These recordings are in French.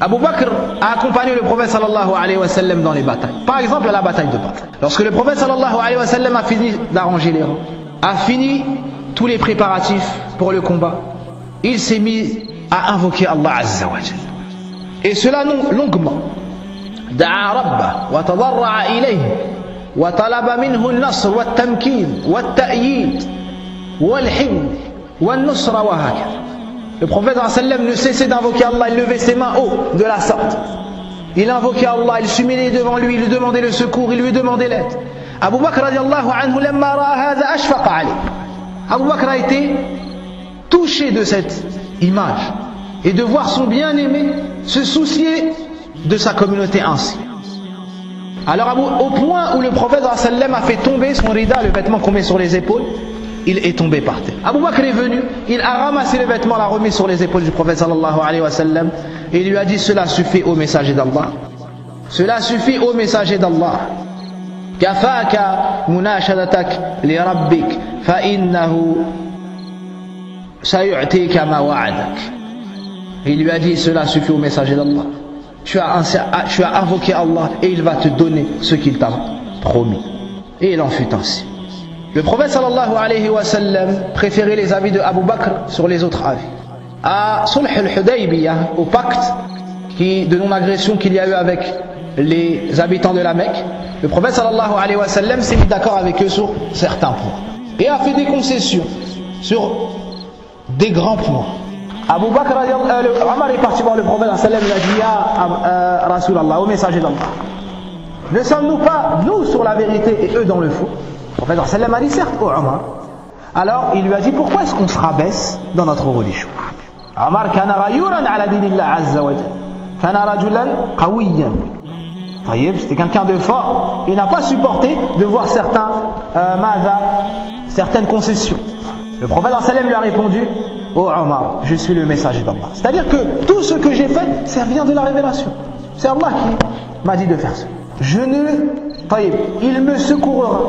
Abu Bakr a accompagné le prophète sallallahu alayhi wa sallam dans les batailles. Par exemple à la bataille de Badr. Lorsque le prophète sallallahu alayhi wa sallam a fini d'arranger les rangs, a fini tous les préparatifs pour le combat, il s'est mis à invoquer Allah Azza wa Jal. Et cela longuement. Da'a Rabbah wa tadarra'a ilayhi wa talaba minhu al-nasr wa al-tamkin wa al-ta'yid wa al-himd wa al-nusra wa hakadha. Le prophète sallam ne cessait d'invoquer Allah, il levait ses mains haut de la sorte. Il invoquait Allah, il s'humiliait devant lui, il lui demandait le secours, il lui demandait l'aide. Abu Bakr radiallahu anhu lamma ra'a hadha ashfaqa alayh. Abu Bakr a été touché de cette image et de voir son bien-aimé se soucier de sa communauté ainsi. Alors au point où le prophète sallam a fait tomber son rida, le vêtement qu'on met sur les épaules, il est tombé par terre. Abu Bakr est venu, il a ramassé le vêtement, l'a remis sur les épaules du prophète sallallahu alayhi wa sallam et il lui a dit: cela suffit au messager d'Allah. Cela suffit au messager d'Allah. Kafaka munashadatak li rabbik fa innahu sayu'tika ma wa'adak. Il lui a dit: cela suffit au messager d'Allah. Tu as invoqué Allah et il va te donner ce qu'il t'a promis. Et il en fut ainsi. Le prophète sallallahu alayhi wa sallam préférait les avis de Abu Bakr sur les autres avis. À Sulh al-Hudaybiyah, au pacte de non-agression qu'il y a eu avec les habitants de la Mecque, le prophète sallallahu alayhi wa sallam s'est mis d'accord avec eux sur certains points et a fait des concessions sur des grands points. Abu Bakr, Omar est parti voir le prophète sallallahu alayhi wa sallam, il a dit: Ya Rasulallah, au messager d'Allah, ne sommes-nous pas nous sur la vérité et eux dans le faux? Le prophète sallallahu alayhi wa sallam a dit: certes, ô Omar. Alors il lui a dit: pourquoi est-ce qu'on se rabaisse dans notre religion? Omar kana ghayuran ala dinillah azza wa jalla, kana rajulan qawiyan. C'était quelqu'un de fort, il n'a pas supporté de voir certaines concessions. Le prophète sallallahu alayhi wa sallam lui a répondu: ô Omar, je suis le messager d'Allah. C'est-à-dire que tout ce que j'ai fait, ça vient de la révélation. C'est Allah qui m'a dit de faire ça. Il me secourra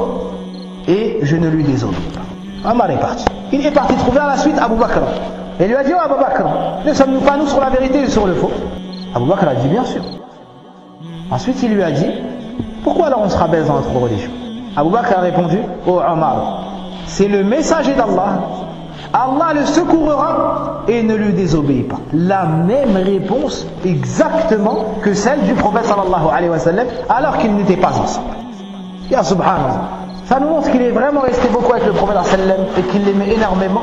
et je ne lui désobéis pas. Omar est parti. Il est parti trouver à la suite Abu Bakr. Et lui a dit: oh Abu Bakr, ne sommes-nous pas nous sur la vérité et sur le faux? Abu Bakr a dit: bien sûr. Ensuite il lui a dit: pourquoi alors on se rabaisse dans notre religion? Abu Bakr a répondu: oh Omar, c'est le messager d'Allah, Allah le secourra et ne lui désobéit pas. La même réponse exactement que celle du prophète sallallahu alayhi wa sallam alors qu'ils n'étaient pas ensemble. Ya subhanallah. Ça nous montre qu'il est vraiment resté beaucoup avec le prophète sallallahu alayhi wa sallam et qu'il l'aimait énormément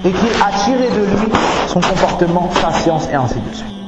et qu'il a tiré de lui son comportement, sa science et ainsi de suite.